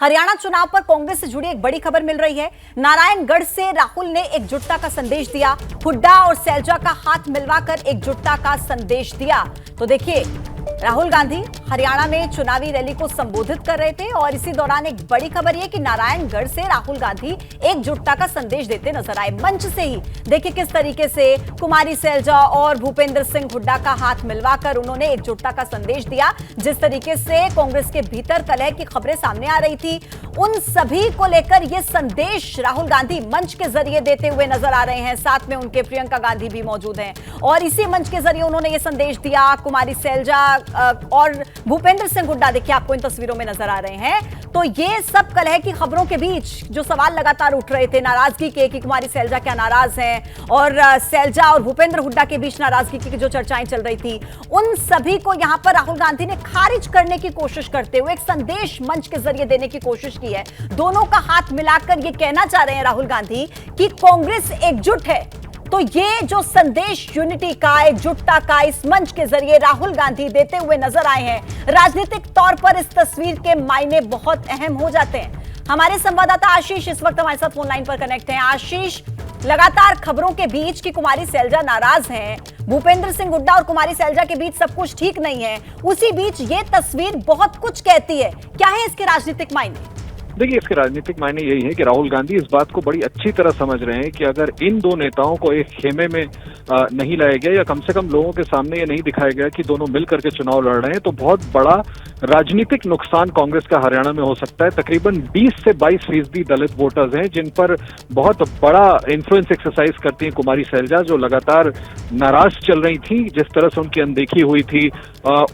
हरियाणा चुनाव पर कांग्रेस से जुड़ी एक बड़ी खबर मिल रही है। नारायणगढ़ से राहुल ने एकजुटता का संदेश दिया। हुड्डा और सैलजा का हाथ मिलवाकर एकजुटता का संदेश दिया। तो देखिए, राहुल गांधी हरियाणा में चुनावी रैली को संबोधित कर रहे थे और इसी दौरान एक बड़ी खबर यह कि नारायणगढ़ से राहुल गांधी एकजुटता का संदेश देते नजर आए। मंच से ही देखिए किस तरीके से कुमारी सैलजा और भूपेंद्र सिंह हुड्डा का हाथ मिलवाकर उन्होंने एकजुटता का संदेश दिया। जिस तरीके से कांग्रेस के भीतर कलह की खबरें सामने आ रही थी, उन सभी को लेकर यह संदेश राहुल गांधी मंच के जरिए देते हुए नजर आ रहे हैं। साथ में उनके प्रियंका गांधी भी मौजूद हैं और इसी मंच के जरिए उन्होंने यह संदेश दिया। कुमारी सैलजा और भूपेंद्र सिंह हुड्डा देखिए आपको इन तस्वीरों में नजर आ रहे हैं। तो ये सब कलह की खबरों के बीच जो सवाल लगातार उठ रहे थे नाराजगी के कि कुमारी सैलजा क्या नाराज हैं और सैलजा और भूपेंद्र हुड्डा के बीच नाराजगी की जो चर्चाएं चल रही थी, उन सभी को यहां पर राहुल गांधी ने खारिज करने की कोशिश करते हुए एक संदेश मंच के जरिए देने की कोशिश की है। दोनों का हाथ मिलाकर ये कहना चाह रहे हैं राहुल गांधी कि कांग्रेस एकजुट है। तो ये जो संदेश यूनिटी का, एकजुटता का इस मंच के जरिए राहुल गांधी देते हुए नजर आए हैं, राजनीतिक तौर पर इस तस्वीर के मायने बहुत अहम हो जाते हैं। हमारे संवाददाता आशीष इस वक्त हमारे साथ फोन लाइन पर कनेक्ट हैं। आशीष, लगातार खबरों के बीच कि कुमारी सैलजा नाराज हैं, भूपेंद्र सिंह हुड्डा और कुमारी सैलजा के बीच सब कुछ ठीक नहीं है, उसी बीच ये तस्वीर बहुत कुछ कहती है। क्या है इसके राजनीतिक मायने? देखिए, इसके राजनीतिक मायने यही है कि राहुल गांधी इस बात को बड़ी अच्छी तरह समझ रहे हैं कि अगर इन दो नेताओं को एक खेमे में नहीं लाया गया या कम से कम लोगों के सामने ये नहीं दिखाया गया कि दोनों मिलकर के चुनाव लड़ रहे हैं, तो बहुत बड़ा राजनीतिक नुकसान कांग्रेस का हरियाणा में हो सकता है। तकरीबन 20 से 22% दलित वोटर्स हैं जिन पर बहुत बड़ा इन्फ्लुएंस एक्सरसाइज करती हैं कुमारी सैलजा, जो लगातार नाराज चल रही थी जिस तरह से उनकी अनदेखी हुई थी।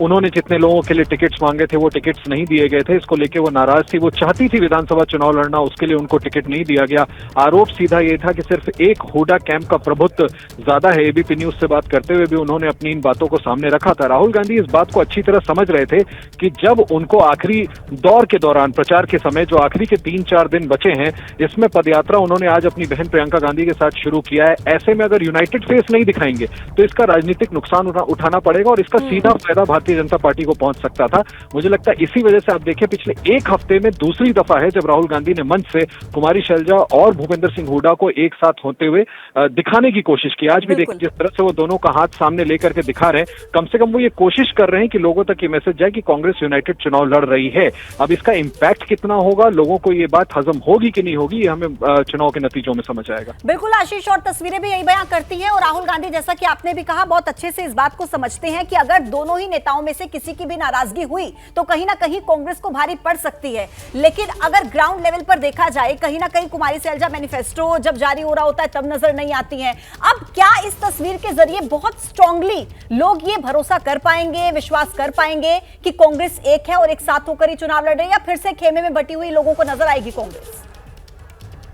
उन्होंने जितने लोगों के लिए टिकट्स मांगे थे वो टिकट्स नहीं दिए गए थे, इसको लेकर वो नाराज थी। वो चाहती थी विधानसभा चुनाव लड़ना, उसके लिए उनको टिकट नहीं दिया गया। आरोप सीधा ये था कि सिर्फ एक हुड्डा कैंप का प्रभुत्व ज्यादा है। एबीपी न्यूज से बात करते हुए भी उन्होंने अपनी इन बातों को सामने रखा था। राहुल गांधी इस बात को अच्छी तरह समझ रहे थे कि जब उनको आखिरी दौर के दौरान प्रचार के समय जो आखिरी के 3-4 दिन बचे हैं, इसमें पदयात्रा उन्होंने आज अपनी बहन प्रियंका गांधी के साथ शुरू किया है। ऐसे में अगर यूनाइटेड फेस नहीं दिखाएंगे तो इसका राजनीतिक नुकसान उठाना पड़ेगा और इसका सीधा फायदा भारतीय जनता पार्टी को पहुंच सकता था। मुझे लगता है इसी वजह से आप देखिए पिछले एक हफ्ते में दूसरी दफा है जब राहुल गांधी ने मंच से कुमारी सैलजा और भूपेंद्र सिंह हुड्डा को एक साथ होते हुए दिखाने की कोशिश की। आज भी देखिए जिस तरह से वो दोनों का हाथ सामने लेकर के दिखा रहे हैं, कम से कम वो ये कोशिश कर रहे हैं कि लोगों तक ये मैसेज जाए कि कांग्रेस यूनाइटेड चुनाव लड़ रही है। अब इसका इंपैक्ट कितना होगा, लोगों को ये बात हजम होगी कि नहीं होगी, ये हमें चुनाव के नतीजों में समझ आएगा। बिल्कुल आशीष, और तस्वीरें भी यही बयां करती हैं और राहुल गांधी जैसा कि आपने भी कहा बहुत अच्छे से इस बात को समझते हैं कि अगर दोनों ही नेताओं में से किसी की भी नाराजगी हुई तो कहीं ना कहीं कांग्रेस को भारी पड़ सकती है। लेकिन अगर ग्राउंड लेवल पर देखा जाए, कहीं ना कहीं कुमारी सैलजा मैनिफेस्टो जब जारी हो रहा होता है तब नजर नहीं आती हैं। अब क्या इस तस्वीर के जरिए बहुत स्ट्रांगली लोग ये भरोसा कर पाएंगे, विश्वास कर पाएंगे कि कांग्रेस एक है और एक साथ होकर ही चुनाव लड़ रही है, या फिर से खेमे में बटी हुई लोगों को नजर आएगी कांग्रेस?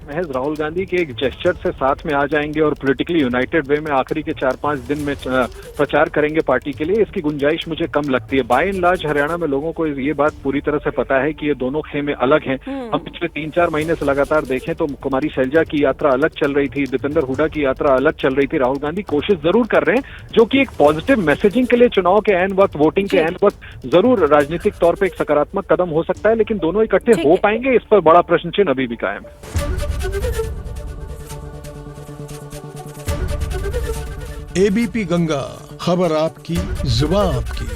महज राहुल गांधी के एक जेस्चर से साथ में आ जाएंगे और पॉलिटिकली यूनाइटेड वे में आखिरी के 4-5 दिन में प्रचार करेंगे पार्टी के लिए, इसकी गुंजाइश मुझे कम लगती है। बाय एंड लार्ज हरियाणा में लोगों को ये बात पूरी तरह से पता है कि ये दोनों खेमे अलग हैं। हम पिछले 3-4 महीने से लगातार देखें तो कुमारी सैलजा की यात्रा अलग चल रही थी, भूपेंद्र हुड्डा की यात्रा अलग चल रही थी। राहुल गांधी कोशिश जरूर कर रहे हैं जो कि एक पॉजिटिव मैसेजिंग के लिए चुनाव के एन वक्त, वोटिंग के एन वक्त जरूर राजनीतिक तौर पर एक सकारात्मक कदम हो सकता है, लेकिन दोनों इकट्ठे हो पाएंगे, इस पर बड़ा प्रश्न चिन्ह अभी भी कायम है। एबीपी गंगा, खबर आपकी, जुबान आपकी।